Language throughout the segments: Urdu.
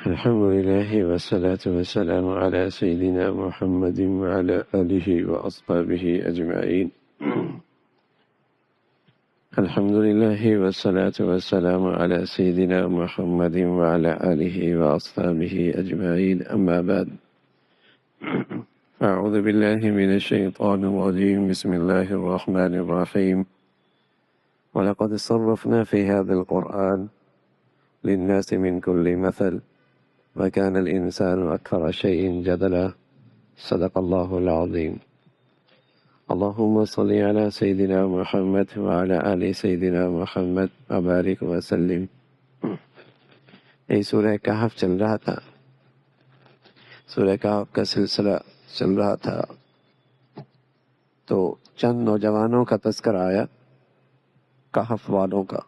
الحمد لله والصلاة والسلام على سيدنا محمد وعلى آله وأصحابه أجمعين. الحمد لله والصلاة والسلام على سيدنا محمد وعلى آله وأصحابه أجمعين. أما بعد، أعوذ بالله من الشيطان الرجيم. بسم الله الرحمن الرحيم. ولقد صرفنا في هذا القرآن للناس من كل مثل وكان الإنسان أكثر شيء جدلا. صدق الله العظيم. اللهم صل على سيدنا محمد وعلى آل سيدنا محمد وبارك وسلم. یہ سورہ کہف چل رہا تھا، سورہ کہف کا سلسلہ چل رہا تھا، تو چند نوجوانوں کا تذکرہ آیا، کہف والوں کا،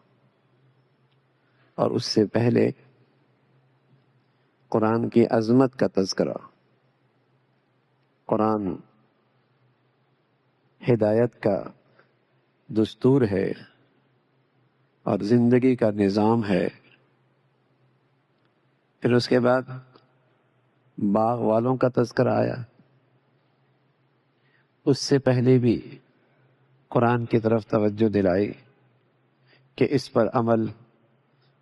اور اس سے پہلے قرآن کی عظمت کا تذکرہ۔ قرآن ہدایت کا دستور ہے اور زندگی کا نظام ہے۔ پھر اس کے بعد باغ والوں کا تذکرہ آیا۔ اس سے پہلے بھی قرآن کی طرف توجہ دلائی کہ اس پر عمل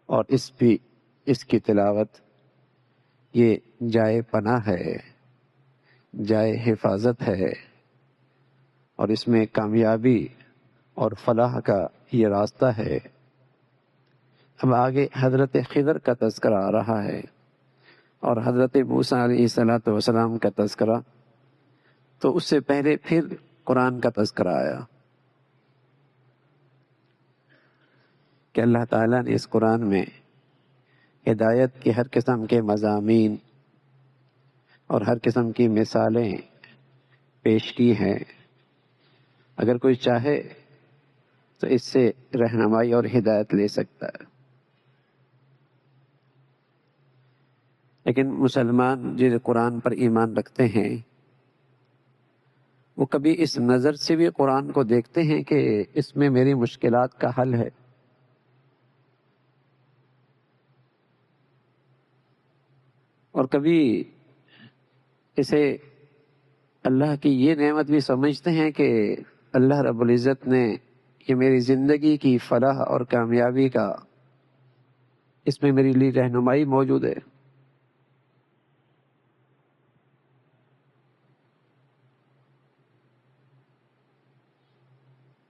اور اس کی تلاوت یہ جائے پناہ ہے، جائے حفاظت ہے، اور اس میں کامیابی اور فلاح کا یہ راستہ ہے۔ اب آگے حضرت خضر کا تذکرہ آ رہا ہے اور حضرت موسیٰ علیہ السلام کا تذکرہ، تو اس سے پہلے پھر قرآن کا تذکرہ آیا کہ اللہ تعالیٰ نے اس قرآن میں ہدایت کے ہر قسم کے مضامین اور ہر قسم کی مثالیں پیش کی ہیں۔ اگر کوئی چاہے تو اس سے رہنمائی اور ہدایت لے سکتا ہے، لیکن مسلمان جو قرآن پر ایمان رکھتے ہیں وہ کبھی اس نظر سے بھی قرآن کو دیکھتے ہیں کہ اس میں میری مشکلات کا حل ہے، اور کبھی اسے اللہ کی یہ نعمت بھی سمجھتے ہیں کہ اللہ رب العزت نے یہ میری زندگی کی فلاح اور کامیابی کا، اس میں میری لیے رہنمائی موجود ہے۔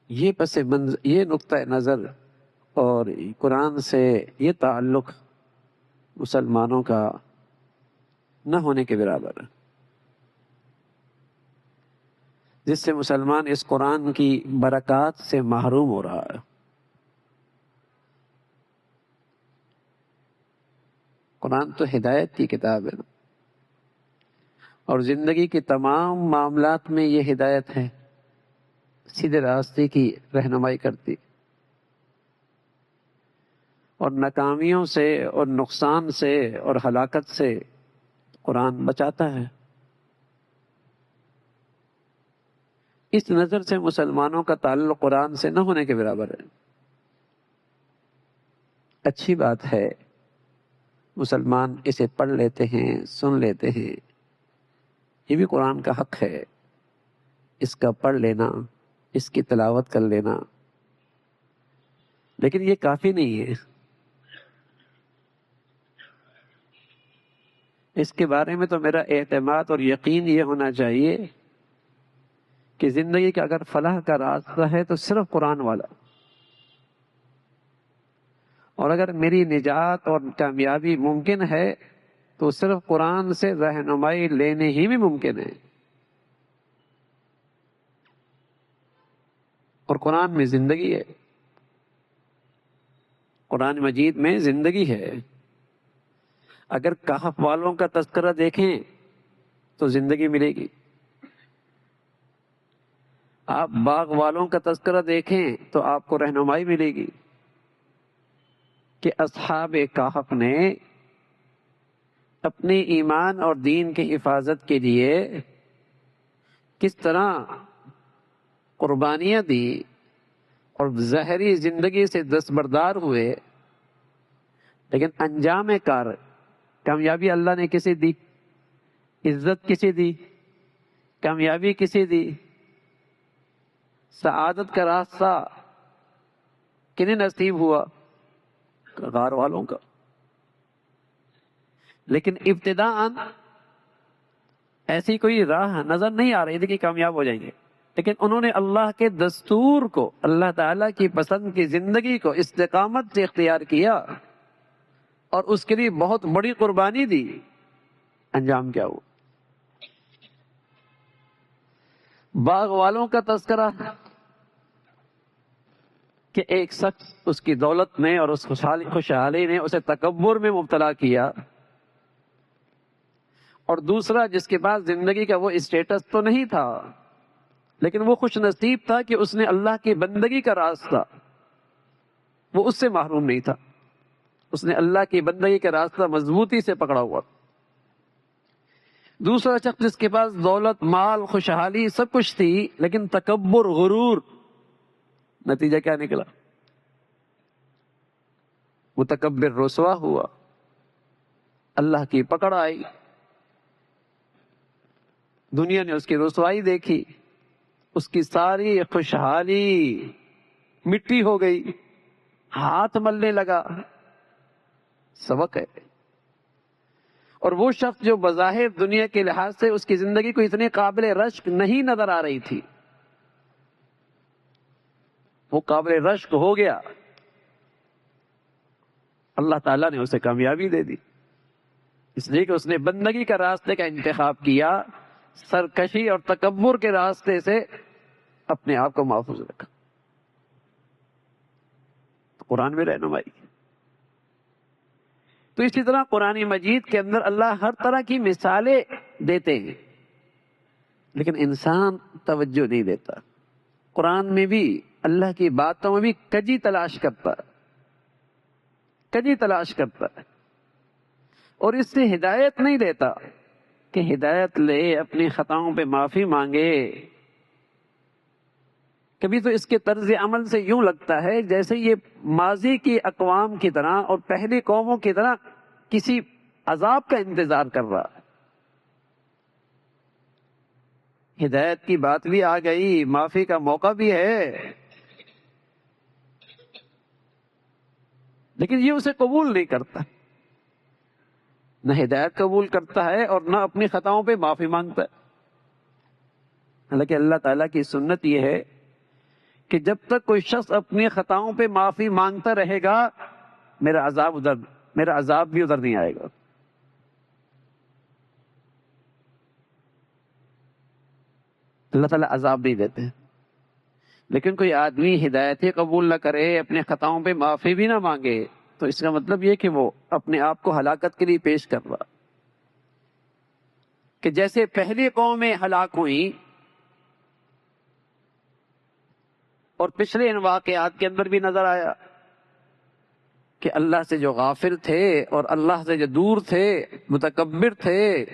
یہ نقطہ نظر اور قرآن سے یہ تعلق مسلمانوں کا نہ ہونے کے برابر ہے، جس سے مسلمان اس قرآن کی برکات سے محروم ہو رہا ہے۔ قرآن تو ہدایت کی کتاب ہے نا، اور زندگی کے تمام معاملات میں یہ ہدایت ہے، سیدھے راستے کی رہنمائی کرتی، اور ناکامیوں سے اور نقصان سے اور ہلاکت سے قرآن بچاتا ہے۔ اس نظر سے مسلمانوں کا تعلق قرآن سے نہ ہونے کے برابر ہے۔ اچھی بات ہے، مسلمان اسے پڑھ لیتے ہیں، سن لیتے ہیں، یہ بھی قرآن کا حق ہے، اس کا پڑھ لینا، اس کی تلاوت کر لینا، لیکن یہ کافی نہیں ہے۔ اس کے بارے میں تو میرا اعتماد اور یقین یہ ہونا چاہیے کہ زندگی کا اگر فلاح کا راستہ ہے تو صرف قرآن والا، اور اگر میری نجات اور کامیابی ممکن ہے تو صرف قرآن سے رہنمائی لینے ہی بھی ممکن ہے۔ اور قرآن میں زندگی ہے، قرآن مجید میں زندگی ہے۔ اگر کہف والوں کا تذکرہ دیکھیں تو زندگی ملے گی، آپ باغ والوں کا تذکرہ دیکھیں تو آپ کو رہنمائی ملے گی کہ اصحاب کہف نے اپنے ایمان اور دین کی حفاظت کے لیے کس طرح قربانیاں دی اور ظاہری زندگی سے دستبردار ہوئے، لیکن انجام کار کامیابی اللہ نے کسے دی؟ عزت کسے دی؟ کامیابی کسے دی؟ سعادت کا راستہ کنہیں نصیب ہوا؟ غار والوں کا. لیکن ابتداءً ایسی کوئی راہ نظر نہیں آ رہی تھی کہ کامیاب ہو جائیں گے، لیکن انہوں نے اللہ کے دستور کو، اللہ تعالیٰ کی پسند کی زندگی کو استقامت سے اختیار کیا اور اس کے لیے بہت بڑی قربانی دی. انجام کیا ہوا؟ باغ والوں کا تذکرہ کہ ایک شخص اس کی دولت نے اور اس خوشحالی نے اسے تکبر میں مبتلا کیا، اور دوسرا جس کے پاس زندگی کا وہ اسٹیٹس تو نہیں تھا لیکن وہ خوش نصیب تھا کہ اس نے اللہ کی بندگی کا راستہ، وہ اس سے محروم نہیں تھا، اس نے اللہ کی بندگی کا راستہ مضبوطی سے پکڑا ہوا. دوسرا شخص جس کے پاس دولت، مال، خوشحالی سب کچھ تھی لیکن تکبر، غرور، نتیجہ کیا نکلا؟ متکبر رسوا ہوا، اللہ کی پکڑ آئی، دنیا نے اس کی رسوائی دیکھی، اس کی ساری خوشحالی مٹی ہو گئی، ہاتھ ملنے لگا. سبق ہے. اور وہ شخص جو بظاہر دنیا کے لحاظ سے اس کی زندگی کو اتنے قابل رشک نہیں نظر آ رہی تھی، وہ قابل رشک ہو گیا، اللہ تعالیٰ نے اسے کامیابی دے دی، اس لیے کہ اس نے بندگی کا راستے کا انتخاب کیا، سرکشی اور تکبر کے راستے سے اپنے آپ کو محفوظ رکھا. قرآن میں رہنمائی. تو اسی طرح قرآن مجید کے اندر اللہ ہر طرح کی مثالیں دیتے ہیں لیکن انسان توجہ نہیں دیتا. قرآن میں بھی اللہ کی باتوں میں بھی کجی تلاش کرتا ہے اور اس سے ہدایت نہیں دیتا کہ ہدایت لے، اپنی خطاؤں پہ معافی مانگے. کبھی تو اس کے طرز عمل سے یوں لگتا ہے جیسے یہ ماضی کی اقوام کی طرح اور پہلی قوموں کی طرح کسی عذاب کا انتظار کر رہا ہے. ہدایت کی بات بھی آ گئی، معافی کا موقع بھی ہے، لیکن یہ اسے قبول نہیں کرتا، نہ ہدایت قبول کرتا ہے اور نہ اپنی خطاؤں پہ معافی مانگتا ہے. حالانکہ اللہ تعالیٰ کی سنت یہ ہے کہ جب تک کوئی شخص اپنی خطاؤں پہ معافی مانگتا رہے گا میرا عذاب بھی ادھر نہیں آئے گا. اللہ تعالیٰ عذاب نہیں دیتے، لیکن کوئی آدمی ہدایت قبول نہ کرے، اپنے خطاؤں پہ معافی بھی نہ مانگے، تو اس کا مطلب یہ کہ وہ اپنے آپ کو ہلاکت کے لیے پیش کر رہا. کہ جیسے پہلی قومیں ہلاک ہوئیں اور پچھلے ان واقعات کے اندر بھی نظر آیا کہ اللہ سے جو غافل تھے اور اللہ سے جو دور تھے، متکبر تھے،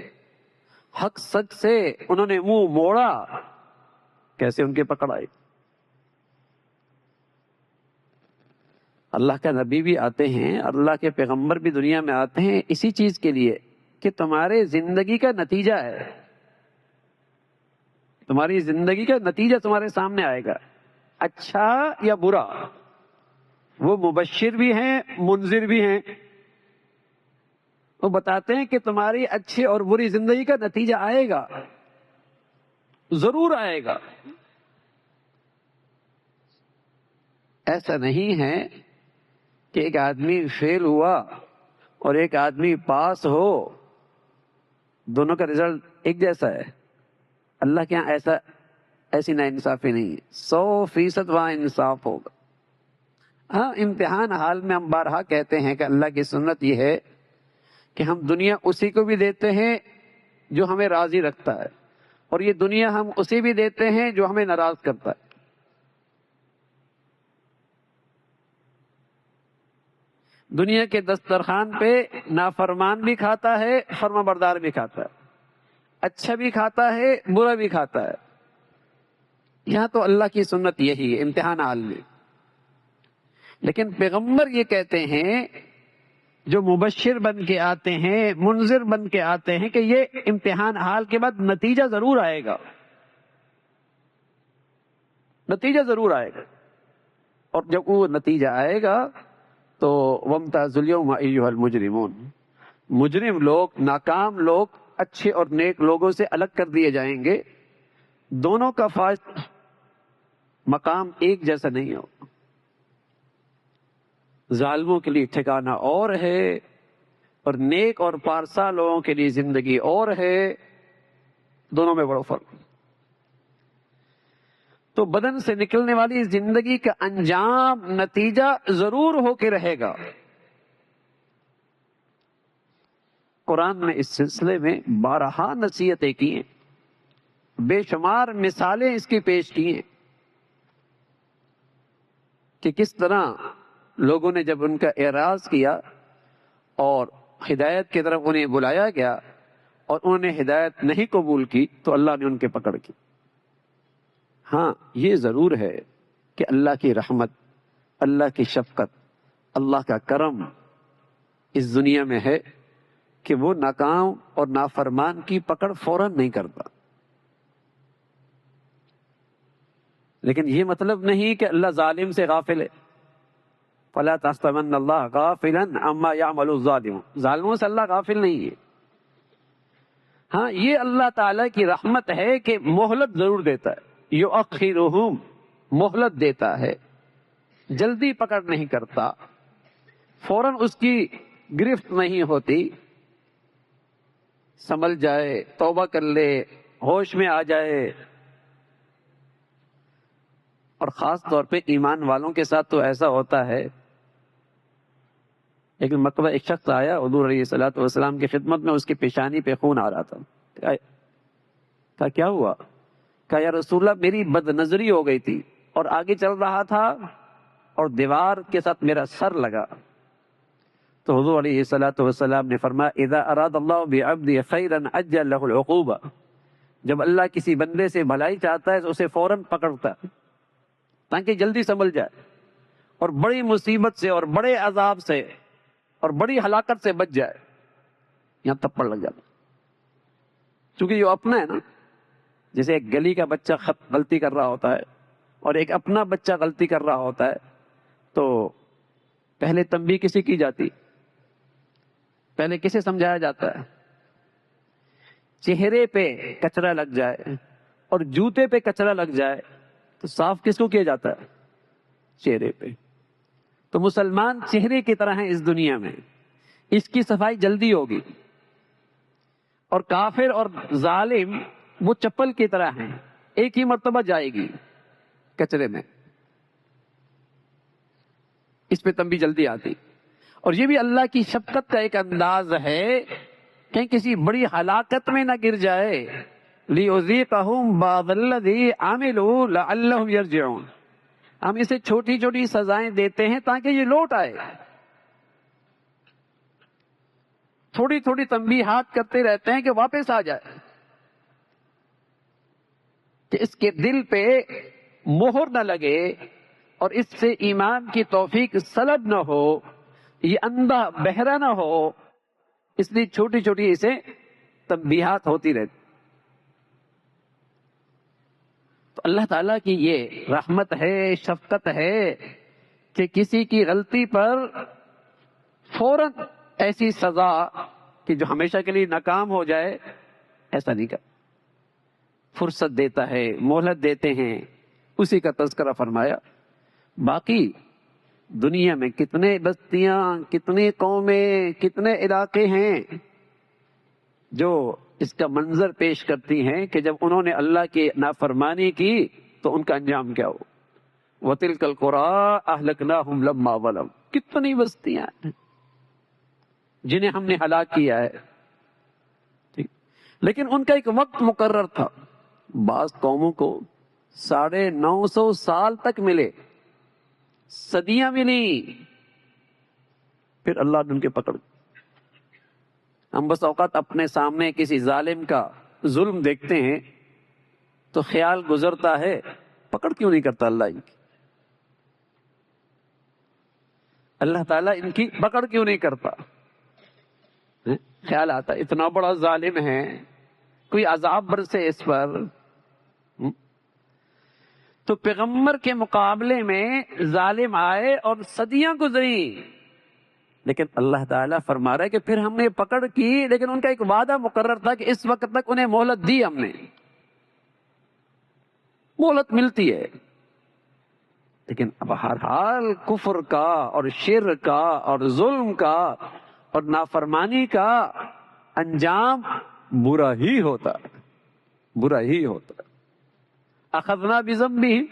حق سچ سے انہوں نے منہ موڑا، کیسے ان کے پکڑ آئی. اللہ کا نبی بھی آتے ہیں، اللہ کے پیغمبر بھی دنیا میں آتے ہیں اسی چیز کے لیے کہ تمہارے زندگی کا نتیجہ ہے، تمہاری زندگی کا نتیجہ تمہارے سامنے آئے گا، اچھا یا برا. وہ مبشر بھی ہیں، منذر بھی ہیں. وہ بتاتے ہیں کہ تمہاری اچھی اور بری زندگی کا نتیجہ آئے گا، ضرور آئے گا. ایسا نہیں ہے کہ ایک آدمی فیل ہوا اور ایک آدمی پاس ہو، دونوں کا رزلٹ ایک جیسا ہے. اللہ کے یہاں ایسی نا انصافی نہیں ہے، 100% وہاں انصاف ہوگا. ہاں، امتحان حال میں ہم بارہا کہتے ہیں کہ اللہ کی سنت یہ ہے کہ ہم دنیا اسی کو بھی دیتے ہیں جو ہمیں راضی رکھتا ہے، اور یہ دنیا ہم اسی بھی دیتے ہیں جو ہمیں ناراض کرتا ہے. دنیا کے دسترخوان پہ نافرمان بھی کھاتا ہے، فرما بردار بھی کھاتا ہے، اچھا بھی کھاتا ہے، برا بھی کھاتا ہے. یہاں تو اللہ کی سنت یہی ہے امتحان حال میں. لیکن پیغمبر یہ کہتے ہیں جو مبشر بن کے آتے ہیں، منذر بن کے آتے ہیں کہ یہ امتحان حال کے بعد نتیجہ ضرور آئے گا، نتیجہ ضرور آئے گا، اور جب وہ نتیجہ آئے گا تو وَامْتَازُوا الْيَوْمَ أَيُّهَا الْمُجْرِمُونَ، مجرم لوگ، ناکام لوگ اچھے اور نیک لوگوں سے الگ کر دیے جائیں گے، دونوں کا مقام ایک جیسا نہیں ہوگا۔ ظالموں کے لیے ٹھکانہ اور ہے اور نیک اور پارسا لوگوں کے لیے زندگی اور ہے، دونوں میں بڑا فرق۔ تو بدن سے نکلنے والی زندگی کا انجام، نتیجہ ضرور ہو کے رہے گا۔ قرآن نے اس سلسلے میں بارہا نصیحتیں کی ہیں، بے شمار مثالیں اس کی پیش کی ہیں کہ کس طرح لوگوں نے جب ان کا اعراض کیا اور ہدایت کی طرف انہیں بلایا گیا اور انہوں نے ہدایت نہیں قبول کی تو اللہ نے ان کے پکڑ کی۔ ہاں یہ ضرور ہے کہ اللہ کی رحمت، اللہ کی شفقت، اللہ کا کرم اس دنیا میں ہے کہ وہ ناکام اور نافرمان کی پکڑ فوراً نہیں کرتا، لیکن یہ مطلب نہیں کہ اللہ ظالم سے غافل ہے۔ فَلَا تَحْسَبَنَّ اللَّهَ غَافِلًا عَمَّا يَعْمَلُ الظَّالِمُونَ، ظالموں سے اللہ غافل نہیں ہے۔ ہاں یہ اللہ تعالیٰ کی رحمت ہے کہ مہلت ضرور دیتا ہے، یؤخرہم، مہلت دیتا ہے، جلدی پکڑ نہیں کرتا، فوراً اس کی گرفت نہیں ہوتی، سنبھل جائے، توبہ کر لے، ہوش میں آ جائے۔ اور خاص طور پہ ایمان والوں کے ساتھ تو ایسا ہوتا ہے۔ ایک مرتبہ ایک شخص آیا حضور علیہ الصلوۃ والسلام کی خدمت میں، اس کی پیشانی پہ خون آ رہا تھا۔ کہا کیا ہوا؟ کہا یا رسول اللہ میری بد نظری ہو گئی تھی اور آگے چل رہا تھا اور دیوار کے ساتھ میرا سر لگا۔ تو حضور علیہ الصلوۃ والسلام نے فرمایا اذا اراد اللہ بعبدہ خیرا عجل لہ العقوبہ، جب اللہ کسی بندے سے بھلائی چاہتا ہے تو اسے فوراً پکڑتا ہے تاکہ جلدی سنبھل جائے اور بڑی مصیبت سے اور بڑے عذاب سے اور بڑی ہلاکت سے بچ جائے، یہاں تھپڑ لگ جاتا۔ چونکہ یہ اپنا ہے نا، جیسے ایک گلی کا بچہ غلطی کر رہا ہوتا ہے اور ایک اپنا بچہ غلطی کر رہا ہوتا ہے تو پہلے تنبیہ کسی کی جاتی، پہلے کسے سمجھایا جاتا ہے؟ چہرے پہ کچرا لگ جائے اور جوتے پہ کچرا لگ جائے تو صاف کس کو کیا جاتا ہے؟ چہرے پہ۔ تو مسلمان چہرے کی طرح ہیں اس دنیا میں، اس کی صفائی جلدی ہوگی، اور کافر اور ظالم وہ چپل کی طرح ہیں، ایک ہی مرتبہ جائے گی کچرے میں، اس پہ تنبیہ جلدی آتی۔ اور یہ بھی اللہ کی شفقت کا ایک انداز ہے کہ کسی بڑی ہلاکت میں نہ گر جائے، لِيُذِيقَهُمْ بَعْضَ الَّذِي عَمِلُوا لَعَلَّهُمْ يَرْجِعُونَ، ہم اسے چھوٹی چھوٹی سزائیں دیتے ہیں تاکہ یہ لوٹ آئے، تھوڑی تھوڑی تنبیہات کرتے رہتے ہیں کہ واپس آ جائے، کہ اس کے دل پہ مہر نہ لگے اور اس سے ایمان کی توفیق سلب نہ ہو، یہ اندھا بہرا نہ ہو، اس لیے چھوٹی چھوٹی اسے تنبیہات ہوتی رہتی۔ تو اللہ تعالیٰ کی یہ رحمت ہے، شفقت ہے کہ کسی کی غلطی پر فوراً ایسی سزا کہ جو ہمیشہ کے لیے ناکام ہو جائے، ایسا نہیں کر، فرصت دیتا ہے، مہلت دیتے ہیں، اسی کا تذکرہ فرمایا۔ باقی دنیا میں کتنے بستیاں، کتنی قومیں، کتنے علاقے ہیں جو اس کا منظر پیش کرتی ہیں کہ جب انہوں نے اللہ کی نافرمانی کی تو ان کا انجام کیا ہو۔ وَتِلْكَ الْقُرَىٰ أَهْلَكْنَاهُمْ لَمَّا ظَلَمُوا، کتنی بستیاں ہیں جنہیں ہم نے ہلاک کیا ہے، ٹھیک، لیکن ان کا ایک وقت مقرر تھا۔ بعض قوموں کو 950 سال تک ملے، صدیاں ملی، پھر اللہ نے ان کے پکڑ۔ ہم بس اوقات اپنے سامنے کسی ظالم کا ظلم دیکھتے ہیں تو خیال گزرتا ہے پکڑ کیوں نہیں کرتا اللہ ان کی۔ اللہ تعالیٰ ان کی پکڑ کیوں نہیں کرتا؟ خیال آتا اتنا بڑا ظالم ہے، کوئی عذاب برسے اس پر۔ تو پیغمبر کے مقابلے میں ظالم آئے اور صدیاں گزری، لیکن اللہ تعالیٰ فرما رہا ہے کہ پھر ہم نے پکڑ کی، لیکن ان کا ایک وعدہ مقرر تھا کہ اس وقت تک انہیں مہلت دی، ہم نے مہلت ملتی ہے۔ لیکن اب ہر حال کفر کا اور شرک کا اور ظلم کا اور نافرمانی کا انجام برا ہی ہوتا ہے، برا ہی ہوتا ہے۔ اخذنا بذنبہم،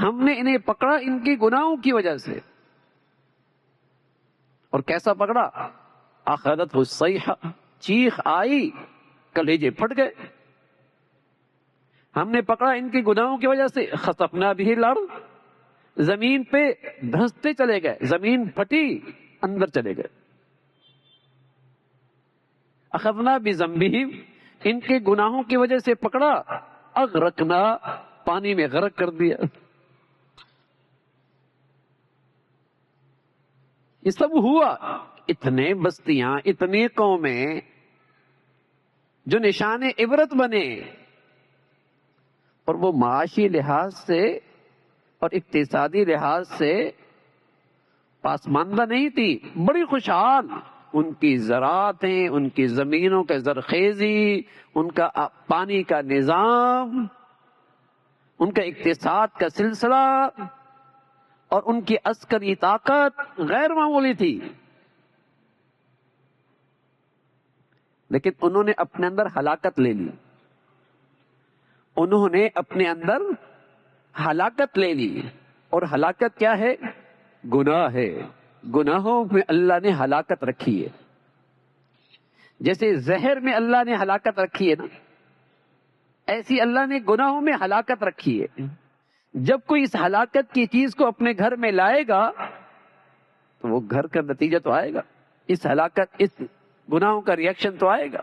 ہم نے انہیں پکڑا ان کی گناہوں کی وجہ سے۔ اور کیسا پکڑا؟ اخذتہ الصیحہ، چیخ آئی، کلیجے پھٹ گئے۔ ہم نے پکڑا ان کی گناہوں کی وجہ سے، خسفنا بہ الارض، زمین پہ دھنستے چلے گئے، زمین پھٹی، اندر چلے گئے۔ اخذنا بذنبہم، ان کے گناہوں کی وجہ سے پکڑا، اغرقنا، پانی میں غرق کر دیا۔ یہ سب ہوا، اتنے بستیاں، اتنی قومیں جو نشان عبرت بنے، اور وہ معاشی لحاظ سے اور اقتصادی لحاظ سے پاسماندہ نہیں تھی، بڑی خوشحال۔ ان کی زراعتیں، ان کی زمینوں کا زرخیزی، ان کا پانی کا نظام، ان کا اقتصاد کا سلسلہ اور ان کی عسکری طاقت غیر معمولی تھی۔ لیکن انہوں نے اپنے اندر ہلاکت لے لی، انہوں نے اپنے اندر ہلاکت لے لی۔ اور ہلاکت کیا ہے؟ گناہ ہے۔ گناہوں میں اللہ نے ہلاکت رکھی ہے، جیسے زہر میں اللہ نے ہلاکت رکھی ہے نا، ایسی اللہ نے گناہوں میں ہلاکت رکھی ہے۔ جب کوئی اس ہلاکت کی چیز کو اپنے گھر میں لائے گا تو وہ گھر کا نتیجہ تو آئے گا، اس ہلاکت، اس گناہوں کا ریئیکشن تو آئے گا۔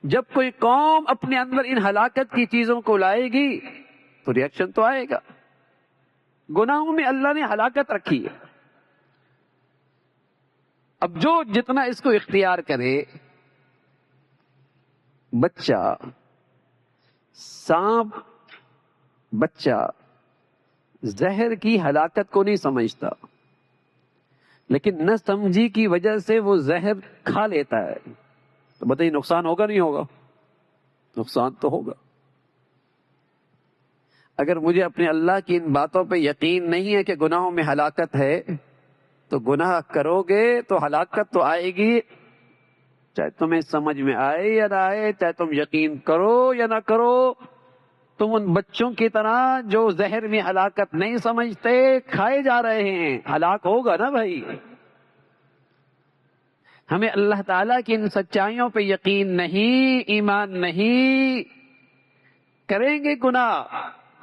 جب کوئی قوم اپنے اندر ان ہلاکت کی چیزوں کو لائے گی تو ریئیکشن تو آئے گا۔ گناہوں میں اللہ نے ہلاکت رکھی ہے۔ اب جو جتنا اس کو اختیار کرے، بچہ، سانپ بچہ زہر کی ہلاکت کو نہیں سمجھتا، لیکن نہ سمجھی کی وجہ سے وہ زہر کھا لیتا ہے، تو بتائیے نقصان ہوگا نہیں ہوگا؟ نقصان تو ہوگا۔ اگر مجھے اپنے اللہ کی ان باتوں پہ یقین نہیں ہے کہ گناہوں میں ہلاکت ہے، تو گناہ کرو گے تو ہلاکت تو آئے گی، چاہے تمہیں سمجھ میں آئے یا نہ آئے، چاہے تم یقین کرو یا نہ کرو۔ تم ان بچوں کی طرح جو زہر میں ہلاکت نہیں سمجھتے، کھائے جا رہے ہیں، ہلاک ہوگا نا بھائی۔ ہمیں اللہ تعالیٰ کی ان سچائیوں پہ یقین نہیں، ایمان نہیں، کریں گے گناہ،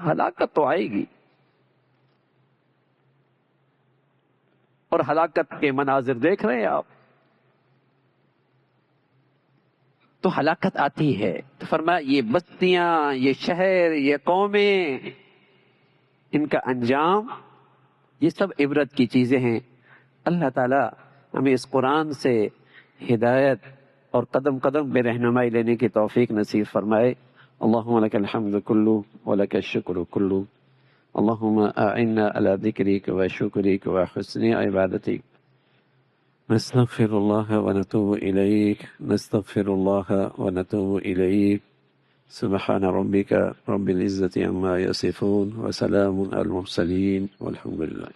ہلاکت تو آئے گی۔ اور ہلاکت کے مناظر دیکھ رہے ہیں آپ، تو ہلاکت آتی ہے۔ تو فرمایا یہ بستیاں، یہ شہر، یہ قومیں، ان کا انجام، یہ سب عبرت کی چیزیں ہیں۔ اللہ تعالیٰ ہمیں اس قرآن سے ہدایت اور قدم قدم پہ رہنمائی لینے کی توفیق نصیب فرمائے۔ اللہم لک الحمد کلو ولک الشکر کلو، اللہم اعنا علی ذکرک وشکرک وحسن عبادتک، نستغفر اللہ ونتوب الیک، نستغفر اللہ ونتوب الیک، سبحان ربک رب العزة عما یصفون وسلام علی المرسلین والحمد للہ۔